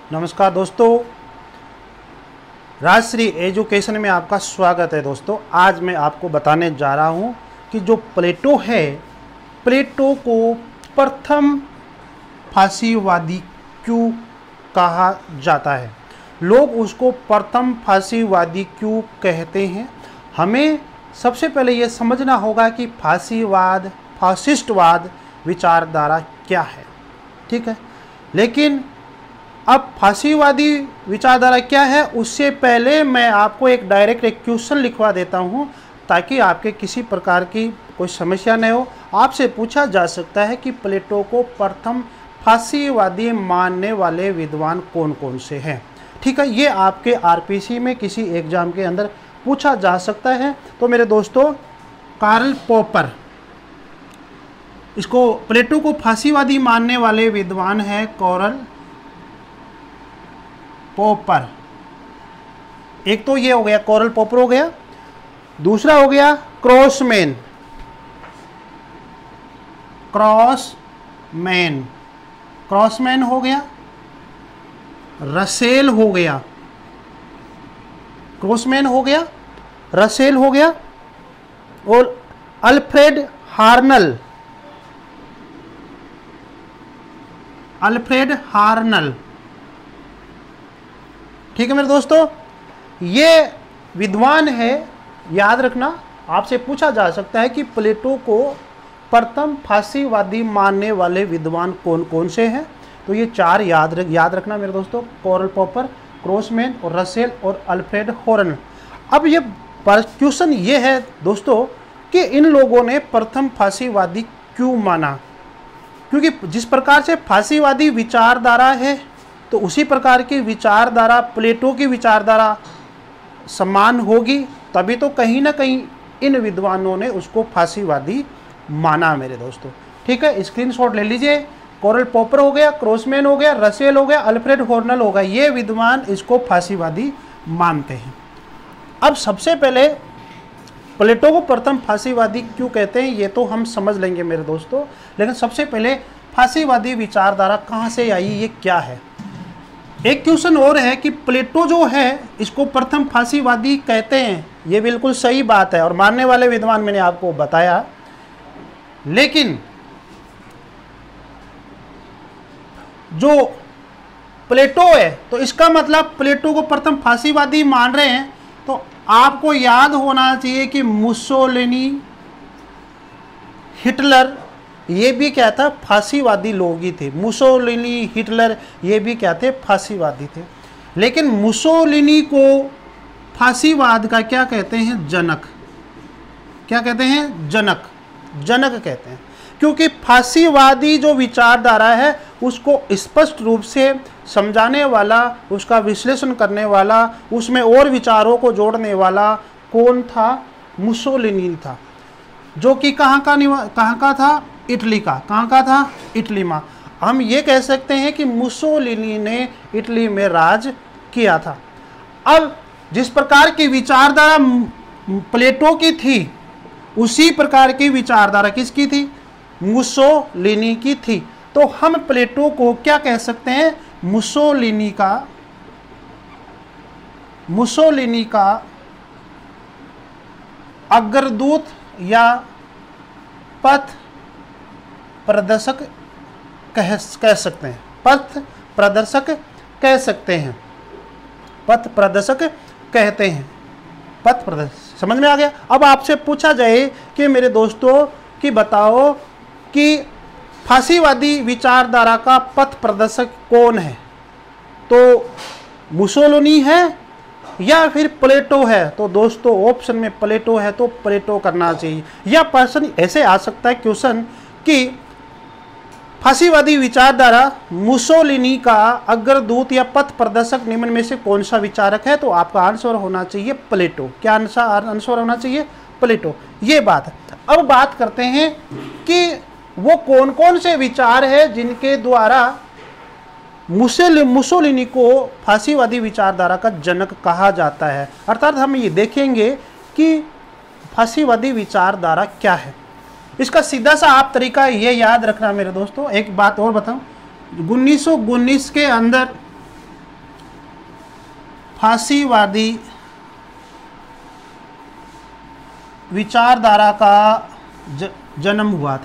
नमस्कार दोस्तों, राजश्री एजुकेशन में आपका स्वागत है। दोस्तों, आज मैं आपको बताने जा रहा हूं कि जो प्लेटो है, प्लेटो को प्रथम फासीवादी क्यों कहा जाता है। लोग उसको प्रथम फासीवादी क्यों कहते हैं। हमें सबसे पहले ये समझना होगा कि फासीवाद, फासिस्टवाद विचारधारा क्या है। ठीक है, लेकिन अब फासीवादी विचारधारा क्या है उससे पहले मैं आपको एक डायरेक्ट एक क्वेश्चन लिखवा देता हूं, ताकि आपके किसी प्रकार की कोई समस्या नहीं हो। आपसे पूछा जा सकता है कि प्लेटो को प्रथम फासीवादी मानने वाले विद्वान कौन कौन से हैं। ठीक है, ये आपके आरपीसी में किसी एग्जाम के अंदर पूछा जा सकता है। तो मेरे दोस्तों, कार्ल पॉपर, इसको प्लेटो को फासीवादी मानने वाले विद्वान हैं कार्ल पॉपर। एक तो ये हो गया, कार्ल पॉपर हो गया। दूसरा हो गया क्रॉसमैन, क्रॉसमैन हो गया। रसेल हो गया, क्रॉसमैन हो गया, रसेल हो गया, और अल्फ्रेड हार्नल। ठीक है मेरे दोस्तों, ये विद्वान है। याद रखना, आपसे पूछा जा सकता है कि प्लेटो को प्रथम फासीवादी मानने वाले विद्वान कौन कौन से हैं। तो ये चार याद रखना मेरे दोस्तों, कार्ल पॉपर, क्रॉसमैन और रसेल और अल्फ्रेड हार्नल। अब ये क्वेश्चन ये है दोस्तों कि इन लोगों ने प्रथम फासीवादी क्यों माना, क्योंकि जिस प्रकार से फासीवादी विचारधारा है तो उसी प्रकार की विचारधारा प्लेटो की विचारधारा समान होगी, तभी तो कहीं ना कहीं इन विद्वानों ने उसको फासीवादी माना मेरे दोस्तों। ठीक है, स्क्रीनशॉट ले लीजिए। कार्ल पॉपर हो गया, क्रॉसमैन हो गया, रसेल हो गया, अल्फ्रेड हार्नल हो गया, ये विद्वान इसको फासीवादी मानते हैं। अब सबसे पहले प्लेटो को प्रथम फासीवादी क्यों कहते हैं ये तो हम समझ लेंगे मेरे दोस्तों, लेकिन सबसे पहले फासीवादी विचारधारा कहाँ से आई, ये क्या है। एक क्वेश्चन और है कि प्लेटो जो है इसको प्रथम फासीवादी कहते हैं, ये बिल्कुल सही बात है और मानने वाले विद्वान मैंने आपको बताया। लेकिन जो प्लेटो है तो इसका मतलब प्लेटो को प्रथम फासीवादी मान रहे हैं, तो आपको याद होना चाहिए कि मुसोलिनी, हिटलर, ये भी क्या था, फासीवादी लोग ही थे। मुसोलिनी, हिटलर ये भी क्या थे, फासीवादी थे। लेकिन मुसोलिनी को फासीवाद का क्या कहते हैं, जनक। क्या कहते हैं, जनक कहते हैं, क्योंकि फासीवादी जो विचारधारा है उसको स्पष्ट रूप से समझाने वाला, उसका विश्लेषण करने वाला, उसमें और विचारों को जोड़ने वाला कौन था, मुसोलिनी था, जो कि कहाँ का था, इटली का। कहाँ का था, इटली में। हम ये कह सकते हैं कि मुसोलिनी ने इटली में राज किया था। अब जिस प्रकार की विचारधारा प्लेटो की थी उसी प्रकार की विचारधारा किसकी थी, मुसोलिनी की थी। तो हम प्लेटो को क्या कह सकते हैं, मुसोलिनी का अग्रदूत या पथ प्रदर्शक कह सकते हैं, पथ प्रदर्शक कह सकते हैं, पथ प्रदर्शक कहते हैं, पथ प्रदर्शक। समझ में आ गया। अब आपसे पूछा जाए कि मेरे दोस्तों कि बताओ कि फासीवादी विचारधारा का पथ प्रदर्शक कौन है, तो मुसोलिनी है या फिर प्लेटो है। तो दोस्तों ऑप्शन में प्लेटो है तो प्लेटो करना चाहिए। या पर्सन ऐसे आ सकता है क्वेश्चन कि फासीवादी विचारधारा मुसोलिनी का अग्रदूत या पथ प्रदर्शक निम्न में से कौन सा विचारक है, तो आपका आंसर होना चाहिए प्लेटो। क्या आंसर होना चाहिए, प्लेटो। ये बात है। अब बात करते हैं कि वो कौन कौन से विचार है जिनके द्वारा मुसोलिनी को फासीवादी विचारधारा का जनक कहा जाता है। अर्थात हम ये देखेंगे कि फासीवादी विचारधारा क्या है। इसका सीधा सा आप तरीका ये याद रखना मेरे दोस्तों। एक बात और बताऊं, 1919 के अंदर फांसीवादी विचारधारा का जन्म हुआ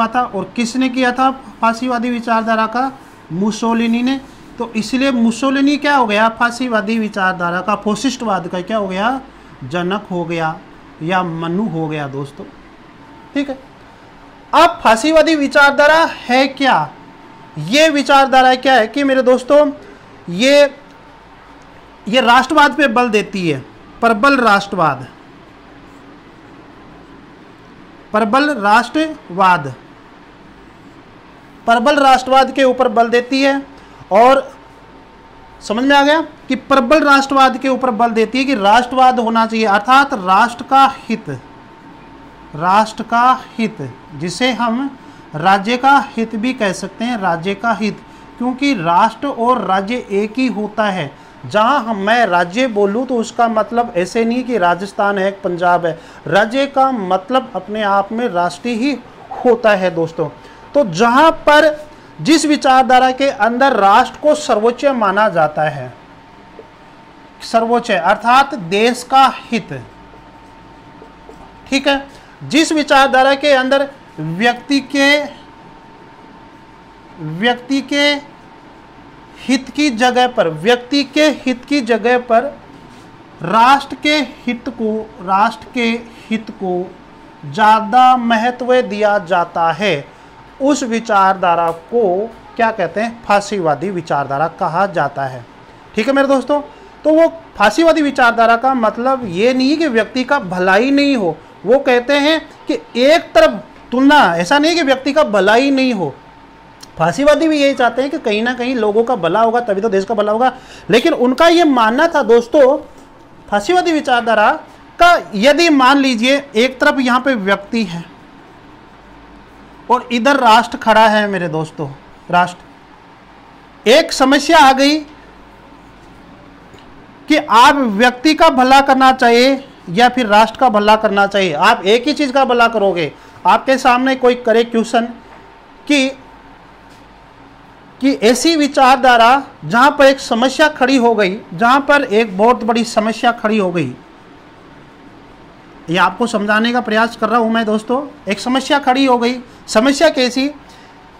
था और किसने किया था फांसीवादी विचारधारा का? मुसोलिनी ने। तो इसलिए मुसोलिनी क्या हो गया? फांसीवादी विचारधारा का, फासिस्टवाद का क्या हो गया? जनक हो गया या मनु हो गया दोस्तों। ठीक है, अब फांसीवादी विचारधारा है क्या? ये विचारधारा क्या है कि मेरे दोस्तों ये राष्ट्रवाद पे बल देती है, प्रबल राष्ट्रवाद के ऊपर बल देती है। और समझ में आ गया कि प्रबल राष्ट्रवाद के ऊपर बल देती है कि राष्ट्रवाद होना चाहिए, अर्थात राष्ट्र का हित, जिसे हम राज्य का हित भी कह सकते हैं, राज्य का हित, क्योंकि राष्ट्र और राज्य एक ही होता है। जहां मैं राज्य बोलूं तो उसका मतलब ऐसे नहीं कि राजस्थान है, पंजाब है। राज्य का मतलब अपने आप में राष्ट्रीय ही होता है दोस्तों। तो जहां पर जिस विचारधारा के अंदर राष्ट्र को सर्वोच्च माना जाता है, सर्वोच्च अर्थात देश का हित, ठीक है, जिस विचारधारा के अंदर व्यक्ति के हित की जगह पर राष्ट्र के हित को ज़्यादा महत्व दिया जाता है, उस विचारधारा को क्या कहते हैं? फांसीवादी विचारधारा कहा जाता है। ठीक है मेरे दोस्तों, तो वो फांसीवादी विचारधारा का मतलब ये नहीं है कि व्यक्ति का भलाई नहीं हो। वो कहते हैं कि एक तरफ तुलना, ऐसा नहीं है कि व्यक्ति का भलाई नहीं हो। फांसीवादी भी यही चाहते हैं कि कहीं ना कहीं लोगों का भला होगा तभी तो देश का भला होगा। लेकिन उनका ये मानना था दोस्तों, फांसीवादी विचारधारा का, यदि मान लीजिए एक तरफ यहाँ पे व्यक्ति है और इधर राष्ट्र खड़ा है मेरे दोस्तों, राष्ट्र, एक समस्या आ गई कि आप व्यक्ति का भला करना चाहिए या फिर राष्ट्र का भला करना चाहिए। आप एक ही चीज का भला करोगे। आपके सामने कोई करे क्वेश्चन कि ऐसी विचारधारा जहां पर एक समस्या खड़ी हो गई, जहां पर एक बहुत बड़ी समस्या खड़ी हो गई, ये आपको समझाने का प्रयास कर रहा हूं मैं दोस्तों। एक समस्या खड़ी हो गई। समस्या कैसी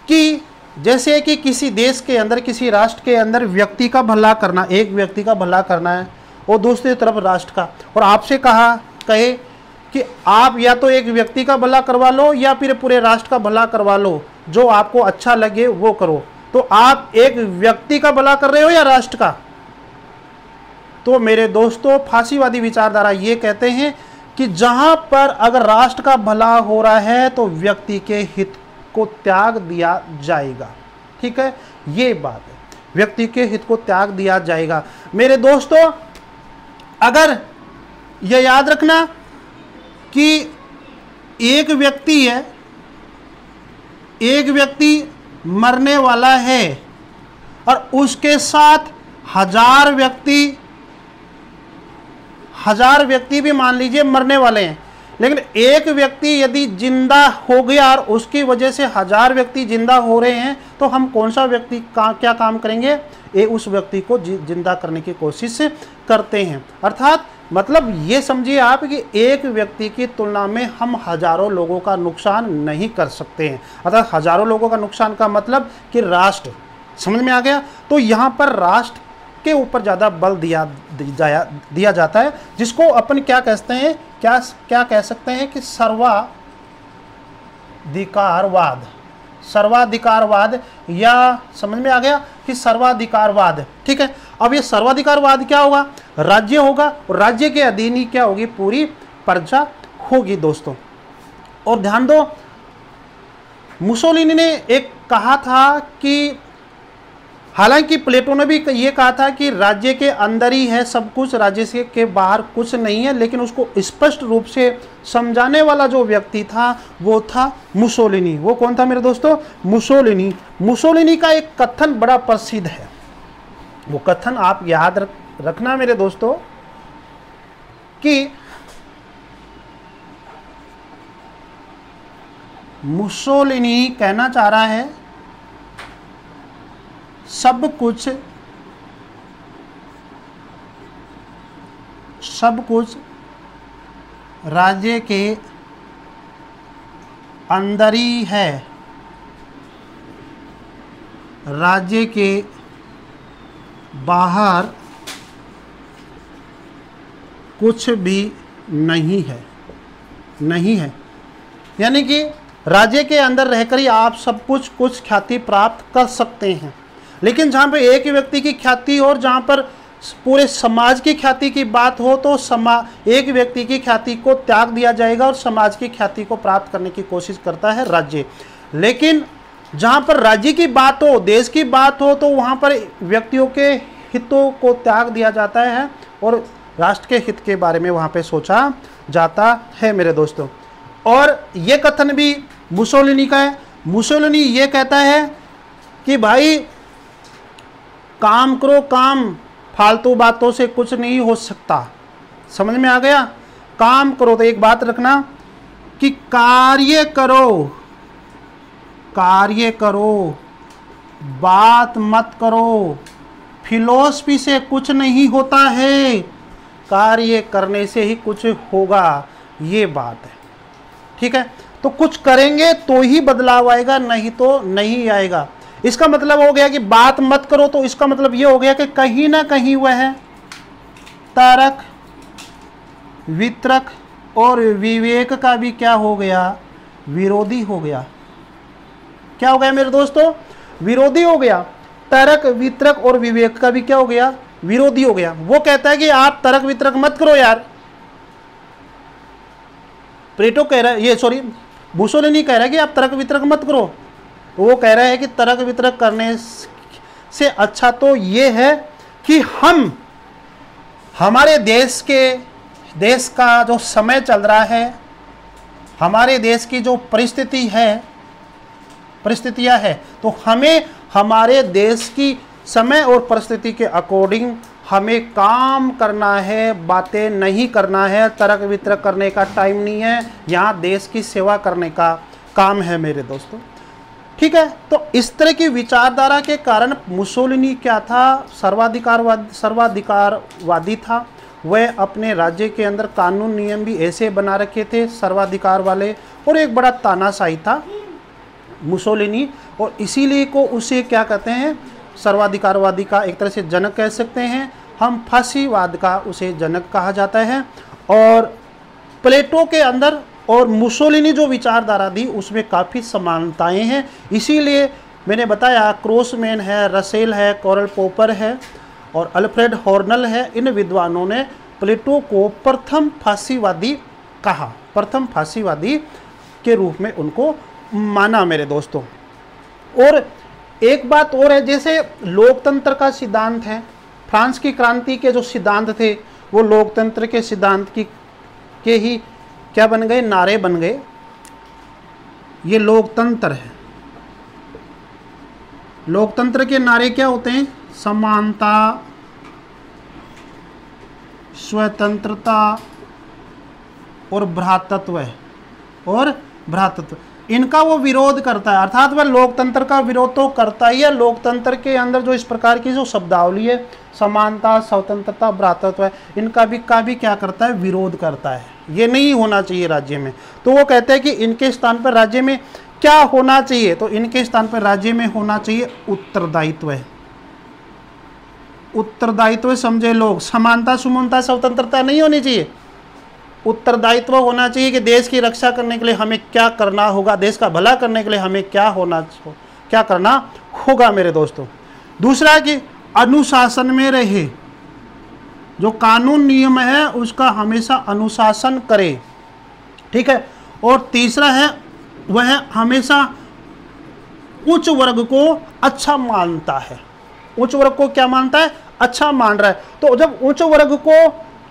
कि जैसे कि किसी देश के अंदर, किसी राष्ट्र के अंदर व्यक्ति का भला करना, एक व्यक्ति का भला करना है और दूसरी तरफ राष्ट्र का, और आपसे कहे कि आप या तो एक व्यक्ति का भला करवा लो या फिर पूरे राष्ट्र का भला करवा लो, जो आपको अच्छा लगे वो करो। तो आप एक व्यक्ति का भला कर रहे हो या राष्ट्र का? तो मेरे दोस्तों फांसीवादी विचारधारा ये कहते हैं कि जहां पर अगर राष्ट्र का भला हो रहा है तो व्यक्ति के हित को त्याग दिया जाएगा। ठीक है, ये बात है, व्यक्ति के हित को त्याग दिया जाएगा। मेरे दोस्तों अगर यह याद रखना कि एक व्यक्ति है, एक व्यक्ति मरने वाला है और उसके साथ हजार व्यक्ति भी मान लीजिए मरने वाले हैं, लेकिन एक व्यक्ति यदि जिंदा हो गया और उसकी वजह से हजार व्यक्ति जिंदा हो रहे हैं, तो हम कौन सा व्यक्ति क्या काम करेंगे? उस व्यक्ति को जिंदा करने की कोशिश करते हैं। अर्थात मतलब ये समझिए आप कि एक व्यक्ति की तुलना में हम हजारों लोगों का नुकसान नहीं कर सकते हैं। अर्थात हजारों लोगों का नुकसान का मतलब कि राष्ट्र, समझ में आ गया? तो यहाँ पर राष्ट्र के ऊपर ज़्यादा बल दिया जाता है, जिसको अपन क्या कहते हैं, क्या कह सकते हैं कि सर्वाधिकारवाद, या समझ में आ गया कि सर्वाधिकारवाद। ठीक है, अब ये सर्वाधिकारवाद क्या होगा? राज्य होगा और राज्य के अधीन ही क्या होगी? पूरी प्रजा होगी दोस्तों। और ध्यान दो, मुसोलिनी ने एक कहा था कि, हालांकि प्लेटो ने भी ये कहा था कि राज्य के अंदर ही है सब कुछ, राज्य से के बाहर कुछ नहीं है, लेकिन उसको स्पष्ट रूप से समझाने वाला जो व्यक्ति था वो था मुसोलिनी। वो कौन था मेरे दोस्तों? मुसोलिनी। मुसोलिनी का एक कथन बड़ा प्रसिद्ध है, वो कथन आप याद रखना मेरे दोस्तों कि मुसोलिनी कहना चाह रहा है सब कुछ सब कुछ राज्य के अंदर ही है, राज्य के बाहर कुछ भी नहीं है, नहीं है। यानी कि राज्य के अंदर रहकर ही आप सब कुछ ख्याति प्राप्त कर सकते हैं, लेकिन जहाँ पे एक व्यक्ति की ख्याति और जहाँ पर पूरे समाज की ख्याति की बात हो तो एक व्यक्ति की ख्याति को त्याग दिया जाएगा और समाज की ख्याति को प्राप्त करने की कोशिश करता है राज्य। लेकिन जहाँ पर राज्य की बात हो, देश की बात हो, तो वहाँ पर व्यक्तियों के हितों को त्याग दिया जाता है और राष्ट्र के हित के बारे में वहाँ पे सोचा जाता है मेरे दोस्तों। और ये कथन भी मुसोलिनी का है। मुसोलिनी ये कहता है कि भाई काम करो काम, फालतू बातों से कुछ नहीं हो सकता। समझ में आ गया? काम करो, तो एक बात रखना कि कार्य करो, कार्य करो, बात मत करो। फिलॉसफी से कुछ नहीं होता है, कार्य करने से ही कुछ होगा, ये बात है। ठीक है, तो कुछ करेंगे तो ही बदलाव आएगा, नहीं तो नहीं आएगा। इसका मतलब हो गया कि बात मत करो, तो इसका मतलब ये हो गया कि कहीं ना कहीं वह तर्क, वितर्क और विवेक का भी क्या हो गया? विरोधी हो गया। क्या हो गया मेरे दोस्तों? विरोधी हो गया। तर्क, वितर्क और विवेक का भी क्या हो गया? विरोधी हो गया। वो कहता है कि आप तर्क वितर्क मत करो यार। प्लेटो कह रहा है, ये सॉरी मुसोलिनी कह रहा है कि आप तर्क वितर्क मत करो। तो वो कह रहा है कि तर्क वितर्क करने से अच्छा तो ये है कि हम हमारे देश का जो समय चल रहा है, हमारे देश की जो परिस्थितियां है, तो हमें हमारे देश की समय और परिस्थिति के अकॉर्डिंग हमें काम करना है, बातें नहीं करना है। तर्क वितर्क करने का टाइम नहीं है, यहाँ देश की सेवा करने का काम है मेरे दोस्तों। ठीक है, तो इस तरह की विचारधारा के कारण मुसोलिनी क्या था? सर्वाधिकारवादी था। वह अपने राज्य के अंदर कानून नियम भी ऐसे बना रखे थे सर्वाधिकार वाले, और एक बड़ा तानाशाही था मुसोलिनी, और इसीलिए को उसे क्या कहते हैं? सर्वाधिकारवादी का एक तरह से जनक कह सकते हैं हम। फांसीवाद का उसे जनक कहा जाता है। और प्लेटो के अंदर और मुसोलिनी जो विचारधारा दी उसमें काफ़ी समानताएं हैं। इसीलिए मैंने बताया क्रोसमैन है, रसेल है, कॉरल पॉपर है और अल्फ्रेड हॉर्नल है। इन विद्वानों ने प्लेटो को प्रथम फांसीवादी कहा, प्रथम फांसीवादी के रूप में उनको माना मेरे दोस्तों। और एक बात और है, जैसे लोकतंत्र का सिद्धांत है, फ्रांस की क्रांति के जो सिद्धांत थे वो लोकतंत्र के सिद्धांत के ही क्या बन गए? नारे बन गए। ये लोकतंत्र है। लोकतंत्र के नारे क्या होते हैं? समानता, स्वतंत्रता और भ्रातृत्व इनका वो विरोध करता है। अर्थात वह लोकतंत्र का विरोध तो करता ही है। लोकतंत्र के अंदर जो इस प्रकार की जो शब्दावली है, समानता, स्वतंत्रता, भ्रातृत्व है, इनका भी क्या करता है? विरोध करता है। ये नहीं होना चाहिए राज्य में। तो वो कहते हैं कि इनके स्थान पर राज्य में क्या होना चाहिए? तो इनके स्थान पर राज्य में होना चाहिए उत्तरदायित्व। उत्तरदायित्व समझे लोग। समानता, सुमनता, स्वतंत्रता नहीं होनी चाहिए। उत्तरदायित्व होना चाहिए कि देश की रक्षा करने के लिए हमें क्या करना होगा, देश का भला करने के लिए हमें क्या करना होगा मेरे दोस्तों। दूसरा कि अनुशासन में रहे, जो कानून नियम है उसका हमेशा अनुशासन करे। ठीक है। और तीसरा है वह हमेशा उच्च वर्ग को अच्छा मानता है। उच्च वर्ग को क्या मानता है? अच्छा मान रहा है। तो जब उच्च वर्ग को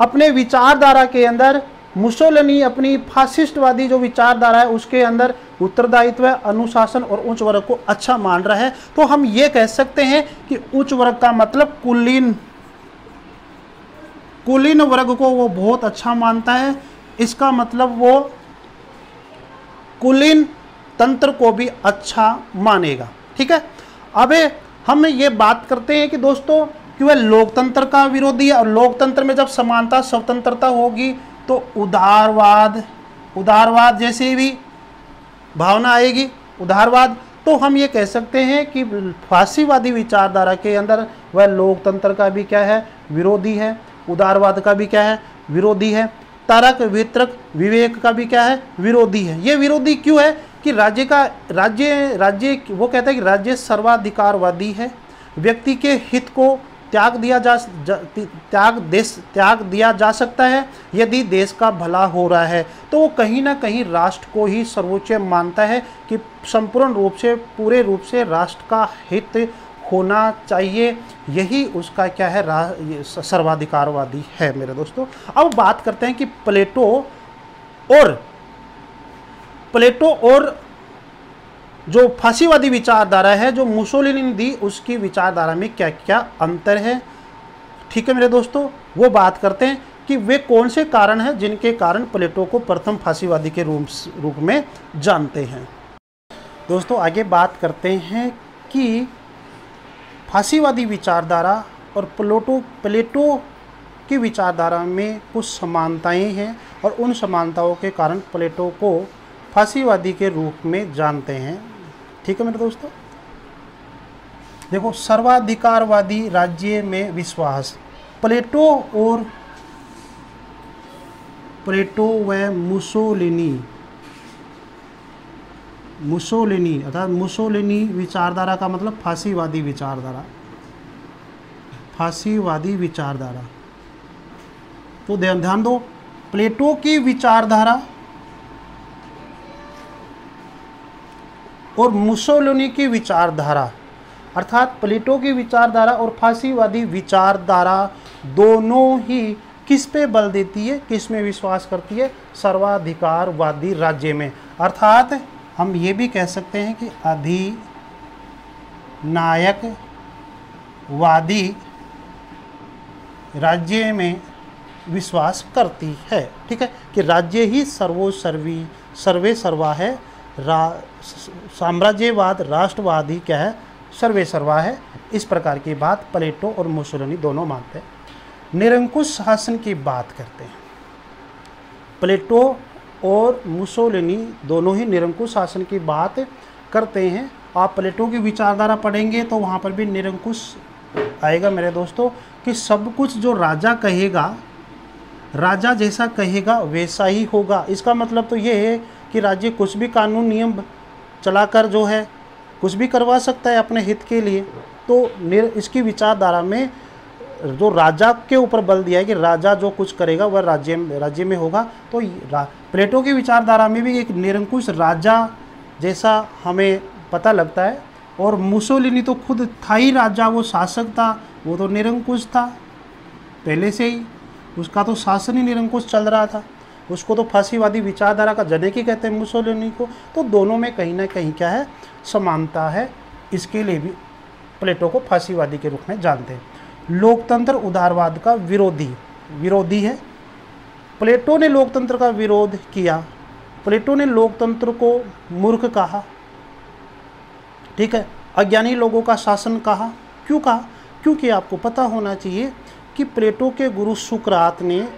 अपने विचारधारा के अंदर मुसोलिनी अपनी फासिस्टवादी जो विचारधारा है उसके अंदर उत्तरदायित्व, अनुशासन और उच्च वर्ग को अच्छा मान रहा है, तो हम ये कह सकते हैं कि उच्च वर्ग का मतलब कुलीन वर्ग को वो बहुत अच्छा मानता है। इसका मतलब वो कुलीन तंत्र को भी अच्छा मानेगा। ठीक है। अब हम ये बात करते हैं कि दोस्तों कि वह लोकतंत्र का विरोधी है, और लोकतंत्र में जब समानता स्वतंत्रता होगी तो उदारवाद जैसी भी भावना आएगी, उदारवाद। तो हम ये कह सकते हैं कि फासीवादी विचारधारा के अंदर वह लोकतंत्र का भी क्या है, विरोधी है, उदारवाद का भी क्या है, विरोधी है, तर्क वितर्क विवेक का भी क्या है, विरोधी है। ये विरोधी क्यों है कि राज्य वो कहता है कि राज्य सर्वाधिकारवादी है, व्यक्ति के हित को त्याग दिया जा सकता है यदि देश का भला हो रहा है। तो वो कहीं ना कहीं राष्ट्र को ही सर्वोच्च मानता है कि संपूर्ण रूप से, पूरे रूप से राष्ट्र का हित होना चाहिए। यही उसका क्या है, सर्वाधिकारवादी है मेरे दोस्तों। अब बात करते हैं कि प्लेटो और जो फासीवादी विचारधारा है जो मुसोलिनी ने दी, उसकी विचारधारा में क्या क्या अंतर है। ठीक है मेरे दोस्तों, वो बात करते हैं कि वे कौन से कारण हैं जिनके कारण प्लेटो को प्रथम फासीवादी के रूप में जानते हैं। दोस्तों आगे बात करते हैं कि फासीवादी विचारधारा और प्लेटो की विचारधारा में कुछ समानताएं हैं, और उन समानताओं के कारण प्लेटो को फासीवादी के रूप में जानते हैं। ठीक है मेरे दोस्तों, देखो, सर्वाधिकारवादी राज्य में विश्वास। प्लेटो व मुसोलिनी अर्थात मुसोलिनी विचारधारा का मतलब फासीवादी विचारधारा। तो ध्यान दो, प्लेटो की विचारधारा और मुसोलिनी की विचारधारा, अर्थात प्लेटो की विचारधारा और फासीवादी विचारधारा दोनों ही किस पे बल देती है, किस में विश्वास करती है, सर्वाधिकारवादी राज्य में। अर्थात हम ये भी कह सकते हैं कि अधिनायकवादी राज्य में विश्वास करती है। ठीक है, कि राज्य ही सर्वे सर्वा है, साम्राज्यवाद राष्ट्रवाद ही क्या है, सर्वे सर्वा है। इस प्रकार की बात प्लेटो और मुसोलिनी दोनों मानते हैं। निरंकुश शासन की बात करते हैं, प्लेटो और मुसोलिनी दोनों ही निरंकुश शासन की बात करते हैं। आप प्लेटो की विचारधारा पढ़ेंगे तो वहाँ पर भी निरंकुश आएगा मेरे दोस्तों, कि सब कुछ जो राजा कहेगा, राजा जैसा कहेगा वैसा ही होगा। इसका मतलब तो ये है कि राज्य कुछ भी कानून नियम चलाकर जो है कुछ भी करवा सकता है अपने हित के लिए। तो इसकी विचारधारा में जो राजा के ऊपर बल दिया है कि राजा जो कुछ करेगा वह राज्य में होगा। तो प्लेटो की विचारधारा में भी एक निरंकुश राजा जैसा हमें पता लगता है। और मुसोलिनी तो खुद था ही राजा, वो शासक था, वो तो निरंकुश था पहले से ही, उसका तो शासन ही निरंकुश चल रहा था। उसको तो फासीवादी विचारधारा का जनक ही कहते हैं मुसोलिनी को। तो दोनों में कहीं ना कहीं क्या है, समानता है। इसके लिए भी प्लेटो को फासीवादी के रूप में जानते हैं। लोकतंत्र उदारवाद का विरोधी है। प्लेटो ने लोकतंत्र का विरोध किया। प्लेटो ने लोकतंत्र को मूर्ख कहा, ठीक है, अज्ञानी लोगों का शासन कहा। क्यों कहा? क्योंकि आपको पता होना चाहिए कि प्लेटो के गुरु सुकरात ने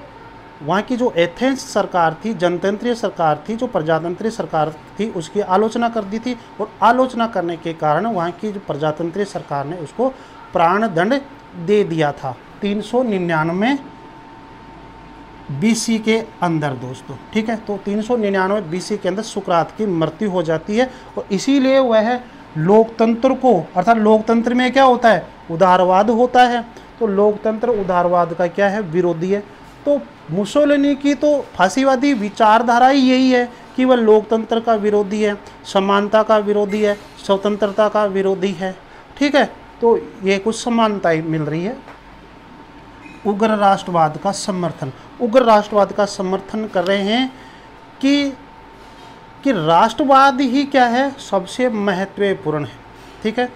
वहाँ की जो एथेंस सरकार थी, जनतंत्रीय सरकार थी, जो प्रजातंत्रीय सरकार थी, उसकी आलोचना कर दी थी। और आलोचना करने के कारण वहाँ की जो प्रजातंत्रीय सरकार ने उसको प्राणदंड दे दिया था 399 BC के अंदर दोस्तों। ठीक है, तो 399 BC के अंदर सुकरात की मृत्यु हो जाती है। और इसीलिए वह लोकतंत्र को, अर्थात लोकतंत्र में क्या होता है, उदारवाद होता है। तो लोकतंत्र उदारवाद का क्या है, विरोधी है। तो मुसोलिनी की तो फासीवादी विचारधारा ही यही है कि वह लोकतंत्र का विरोधी है, समानता का विरोधी है, स्वतंत्रता का विरोधी है। ठीक है, तो ये कुछ समानताएं मिल रही है। उग्र राष्ट्रवाद का समर्थन, उग्र राष्ट्रवाद का समर्थन कर रहे हैं कि राष्ट्रवाद ही क्या है, सबसे महत्वपूर्ण है। ठीक है,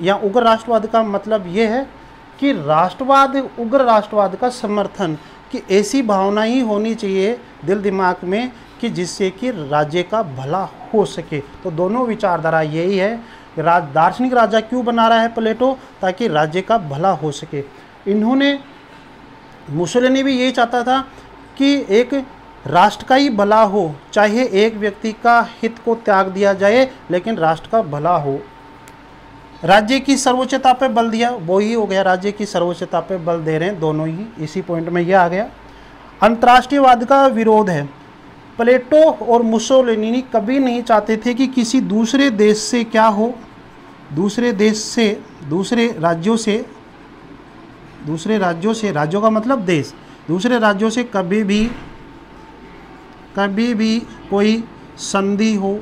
या उग्र राष्ट्रवाद का मतलब ये है कि उग्र राष्ट्रवाद का समर्थन, कि ऐसी भावना ही होनी चाहिए दिल दिमाग में कि जिससे कि राज्य का भला हो सके। तो दोनों विचारधारा यही है। दार्शनिक राजा क्यों बना रहा है प्लेटो, ताकि राज्य का भला हो सके। इन्होंने, मुसोलिनी भी यही चाहता था कि एक राष्ट्र का ही भला हो, चाहे एक व्यक्ति का हित को त्याग दिया जाए लेकिन राष्ट्र का भला हो। राज्य की सर्वोच्चता पे बल दिया, वो ही हो गया, राज्य की सर्वोच्चता पे बल दे रहे हैं दोनों ही, इसी पॉइंट में ये आ गया। अंतर्राष्ट्रीयवाद का विरोध है। प्लेटो और मुसोलिनी कभी नहीं चाहते थे कि किसी दूसरे देश से क्या हो, दूसरे देश से, दूसरे राज्यों से, राज्यों का मतलब देश, दूसरे राज्यों से कभी भी कोई संधि हो,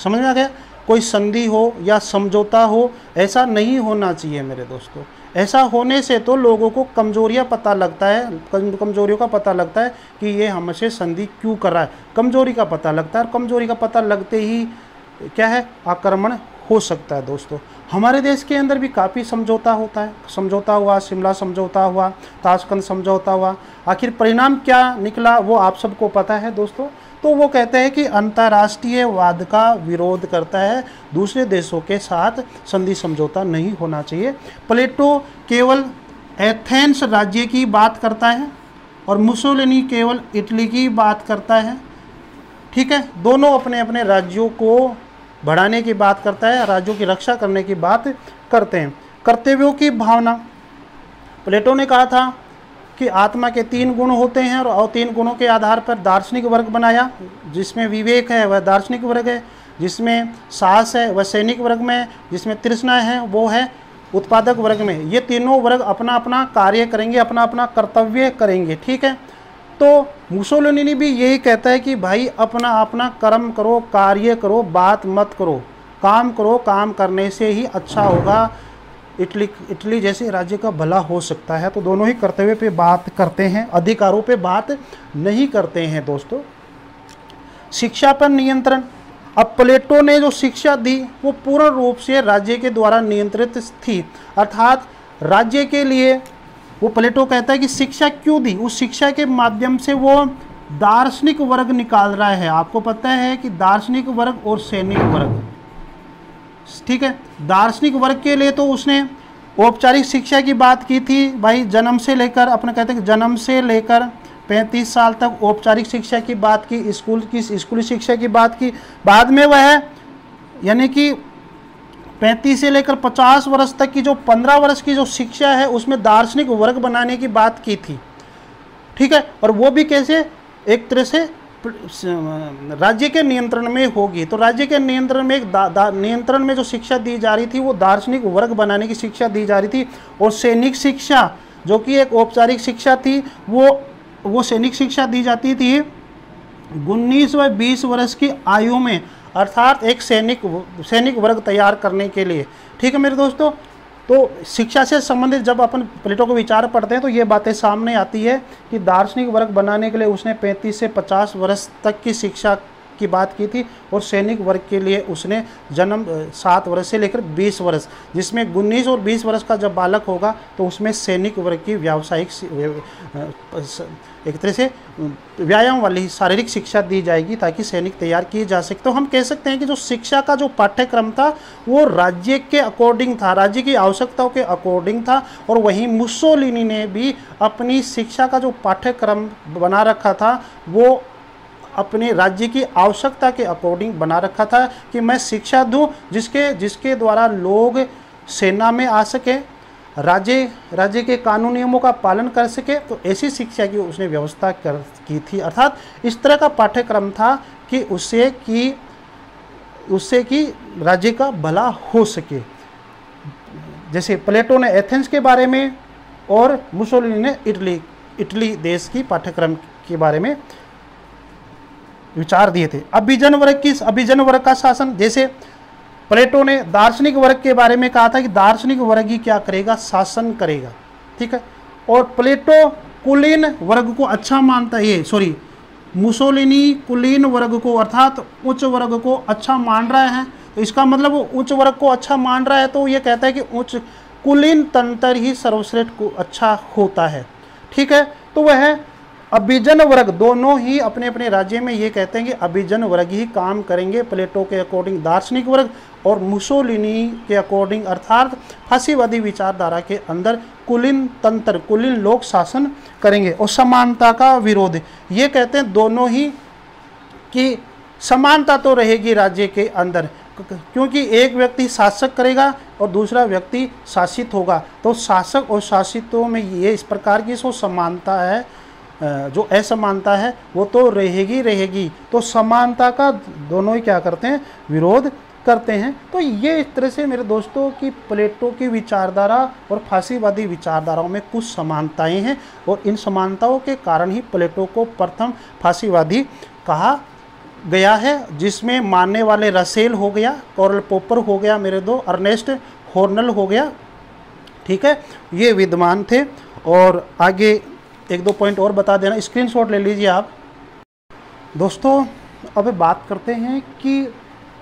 समझ में आ गया, कोई संधि हो या समझौता हो, ऐसा नहीं होना चाहिए मेरे दोस्तों। ऐसा होने से तो लोगों को कमजोरियां पता लगता है, कमजोरियों का पता लगता है कि ये हमसे संधि क्यों कर रहा है, कमजोरी का पता लगता है, और कमजोरी का पता लगते ही क्या है, आक्रमण हो सकता है दोस्तों। हमारे देश के अंदर भी काफ़ी समझौता होता है, समझौता हुआ, शिमला समझौता हुआ, ताशकंद समझौता हुआ, आखिर परिणाम क्या निकला वो आप सबको पता है दोस्तों। तो वो कहते हैं कि अंतर्राष्ट्रीयवाद का विरोध करता है, दूसरे देशों के साथ संधि समझौता नहीं होना चाहिए। प्लेटो केवल एथेंस राज्य की बात करता है और मुसोलिनी केवल इटली की बात करता है, ठीक है। दोनों अपने अपने राज्यों को बढ़ाने की बात करता है, राज्यों की रक्षा करने की बात करते हैं। कर्तव्यों की भावना, प्लेटो ने कहा था कि आत्मा के 3 गुण होते हैं और 3 गुणों के आधार पर दार्शनिक वर्ग बनाया, जिसमें विवेक है वह दार्शनिक वर्ग है, जिसमें साहस है वह सैनिक वर्ग में है, जिसमें तृष्णा है वो है उत्पादक वर्ग में। ये तीनों वर्ग अपना अपना कार्य करेंगे, अपना अपना कर्तव्य करेंगे, ठीक है। तो मुसोलिनी भी यही कहता है कि भाई अपना अपना कर्म करो, कार्य करो, बात मत करो, काम करो, काम करने से ही अच्छा होगा, इटली जैसे राज्य का भला हो सकता है। तो दोनों ही कर्तव्य पे बात करते हैं, अधिकारों पे बात नहीं करते हैं दोस्तों। शिक्षा पर नियंत्रण, अब प्लेटो ने जो शिक्षा दी वो पूर्ण रूप से राज्य के द्वारा नियंत्रित थी, अर्थात राज्य के लिए वो प्लेटो कहता है कि शिक्षा क्यों दी, उस शिक्षा के माध्यम से वो दार्शनिक वर्ग निकाल रहा है। आपको पता है कि दार्शनिक वर्ग और सैनिक वर्ग, ठीक है। दार्शनिक वर्ग के लिए तो उसने औपचारिक शिक्षा की बात की थी, भाई जन्म से लेकर, अपने कहते हैं कि जन्म से लेकर 35 साल तक औपचारिक शिक्षा की बात की, स्कूली शिक्षा की बात की। बाद में वह यानी कि 35 से लेकर 50 वर्ष तक की जो 15 वर्ष की जो शिक्षा है उसमें दार्शनिक वर्ग बनाने की बात की थी, ठीक है। और वो भी कैसे, एक तरह से राज्य के नियंत्रण में होगी। तो राज्य के नियंत्रण में नियंत्रण में जो शिक्षा दी जा रही थी वो दार्शनिक वर्ग बनाने की शिक्षा दी जा रही थी। और सैनिक शिक्षा जो कि एक औपचारिक शिक्षा थी, वो सैनिक शिक्षा दी जाती थी 19 व 20 वर्ष की आयु में, अर्थात एक सैनिक वर्ग तैयार करने के लिए, ठीक है मेरे दोस्तों। तो शिक्षा से संबंधित जब अपन प्लेटो के विचार पढ़ते हैं तो ये बातें सामने आती है कि दार्शनिक वर्ग बनाने के लिए उसने 35 से 50 वर्ष तक की शिक्षा की बात की थी, और सैनिक वर्ग के लिए उसने जन्म 7 वर्ष से लेकर 20 वर्ष, जिसमें 19 और 20 वर्ष का जब बालक होगा तो उसमें सैनिक वर्ग की व्यावसायिक एक तरह से व्यायाम वाली शारीरिक शिक्षा दी जाएगी ताकि सैनिक तैयार किए जा सके। तो हम कह सकते हैं कि जो शिक्षा का जो पाठ्यक्रम था वो राज्य के अकॉर्डिंग था, राज्य की आवश्यकताओं के अकॉर्डिंग था। और वहीं मुसोलिनी ने भी अपनी शिक्षा का जो पाठ्यक्रम बना रखा था वो अपने राज्य की आवश्यकता के अकॉर्डिंग बना रखा था कि मैं शिक्षा दूं जिसके द्वारा लोग सेना में आ सके, राज्य के कानून नियमों का पालन कर सके। तो ऐसी शिक्षा की उसने व्यवस्था की थी, अर्थात इस तरह का पाठ्यक्रम था कि उससे कि राज्य का भला हो सके। जैसे प्लेटो ने एथेंस के बारे में और मुसोलिनी ने इटली देश की पाठ्यक्रम के बारे में विचार दिए थे। अभिजन वर्ग का शासन, जैसे प्लेटो ने दार्शनिक वर्ग के बारे में कहा था कि दार्शनिक वर्ग ही क्या करेगा, शासन करेगा, ठीक है। और प्लेटो कुलीन वर्ग को अच्छा मानता है, मुसोलिनी कुलीन वर्ग को अर्थात उच्च वर्ग को अच्छा मान रहा है। तो इसका मतलब वो उच्च वर्ग को अच्छा मान रहा है तो ये कहता है कि उच्च कुलीन तंत्र ही सर्वश्रेष्ठ को अच्छा होता है, ठीक है। तो वह अभिजन वर्ग दोनों ही अपने अपने राज्य में ये कहते हैं कि अभिजन वर्ग ही काम करेंगे प्लेटो के अकॉर्डिंग दार्शनिक वर्ग, और मुसोलिनी के अकॉर्डिंग अर्थात फासीवादी विचारधारा के अंदर कुलीन तंत्र कुलीन लोग शासन करेंगे। और समानता का विरोध, ये कहते हैं दोनों ही कि समानता तो रहेगी राज्य के अंदर, क्योंकि एक व्यक्ति शासक करेगा और दूसरा व्यक्ति शासित होगा, तो शासक और शासितों में ये इस प्रकार की जो समानता है, जो असमानता है वो तो रहेगी। तो समानता का दोनों ही क्या करते हैं, विरोध करते हैं। तो ये इस तरह से मेरे दोस्तों की प्लेटो की विचारधारा और फासीवादी विचारधाराओं में कुछ समानताएं हैं, और इन समानताओं के कारण ही प्लेटो को प्रथम फासीवादी कहा गया है, जिसमें मानने वाले रसेल हो गया, कार्ल पोपर हो गया मेरे दो, अर्नेस्ट हॉर्नल हो गया, ठीक है, ये विद्वान थे। और आगे एक दो पॉइंट और बता देना, स्क्रीनशॉट ले लीजिए आप दोस्तों। अब बात करते हैं कि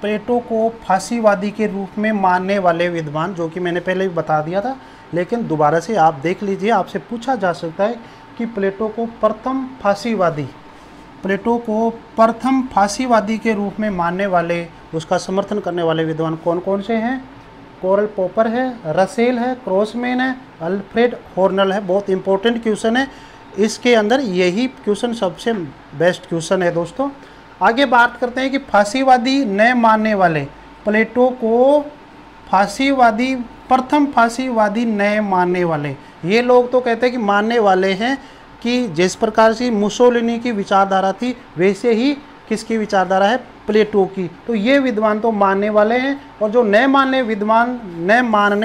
प्लेटो को फासीवादी के रूप में मानने वाले विद्वान, जो कि मैंने पहले भी बता दिया था, लेकिन दोबारा से आप देख लीजिए, आपसे पूछा जा सकता है कि प्लेटो को प्रथम फासीवादी के रूप में मानने वाले, उसका समर्थन करने वाले विद्वान कौन कौन से हैं। कार्ल पोपर है, रसेल है, क्रॉसमैन है, अल्फ्रेड हॉर्नल है। बहुत इंपॉर्टेंट क्वेश्चन है, इसके अंदर यही क्वेश्चन सबसे बेस्ट क्वेश्चन है दोस्तों। आगे बात करते हैं कि फासीवादी न मानने वाले, प्लेटो को प्रथम फासीवादी न मानने वाले, ये लोग तो कहते हैं कि मानने वाले हैं कि जिस प्रकार से मुसोलिनी की विचारधारा थी वैसे ही किसकी विचारधारा है, प्लेटो की। तो ये विद्वान तो मानने वाले हैं, और जो न मानने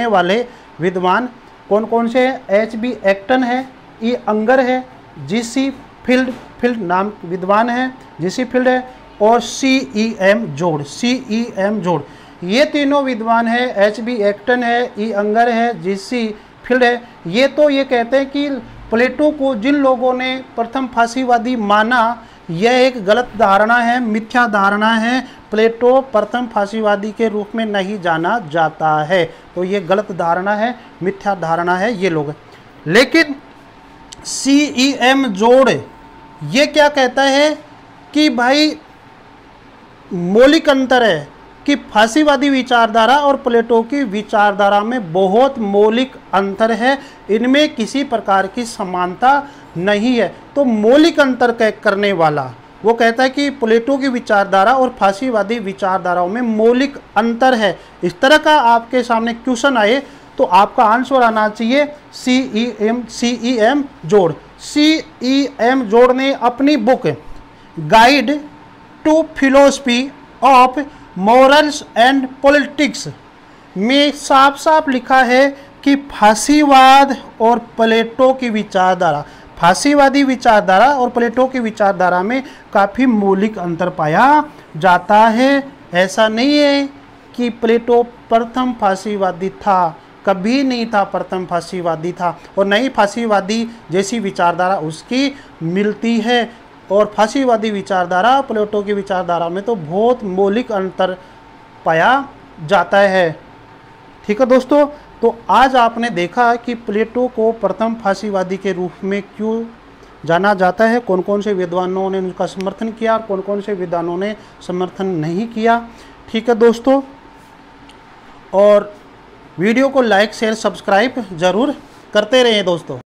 वाले विद्वान कौन कौन से हैं, एच.बी. एक्टन है, ई अंगर है, जी.सी. फील्ड नाम विद्वान है, जी.सी. फील्ड है, और C.E.M. जोड़, ये तीनों विद्वान है, एच.बी. एक्टन है, ई अंगर है, जी.सी. फील्ड है। ये तो ये कहते हैं कि प्लेटो को जिन लोगों ने प्रथम फासीवादी माना, यह एक गलत धारणा है, मिथ्या धारणा है, प्लेटो प्रथम फासीवादी के रूप में नहीं जाना जाता है। तो ये गलत धारणा है, मिथ्या धारणा है ये लोग। लेकिन C.E.M. जोड़ ये क्या कहता है कि भाई मौलिक अंतर है, कि फासीवादी विचारधारा और प्लेटो की विचारधारा में बहुत मौलिक अंतर है, इनमें किसी प्रकार की समानता नहीं है। तो मौलिक अंतर करने वाला वो कहता है कि प्लेटो की विचारधारा और फासीवादी विचारधाराओं में मौलिक अंतर है। इस तरह का आपके सामने क्वेश्चन आए तो आपका आंसर आना चाहिए C.E.M. जोड़। C.E.M. जोड़ ने अपनी book guide to philosophy of morals and politics में साफ साफ लिखा है कि फासीवाद और प्लेटो की विचारधारा, फासीवादी विचारधारा और प्लेटो की विचारधारा में काफ़ी मौलिक अंतर पाया जाता है। ऐसा नहीं है कि प्लेटो प्रथम फासीवादी था, कभी नहीं था, प्रथम फासीवादी था, और नई फासीवादी जैसी विचारधारा उसकी मिलती है। और फासीवादी विचारधारा प्लेटो की विचारधारा में तो बहुत मौलिक अंतर पाया जाता है। ठीक है दोस्तों, तो आज आपने देखा कि प्लेटो को प्रथम फासीवादी के रूप में क्यों जाना जाता है, कौन कौन से विद्वानों ने उनका समर्थन किया और कौन कौन से विद्वानों ने समर्थन नहीं किया। ठीक है दोस्तों, और वीडियो को लाइक शेयर सब्सक्राइब ज़रूर करते रहें दोस्तों।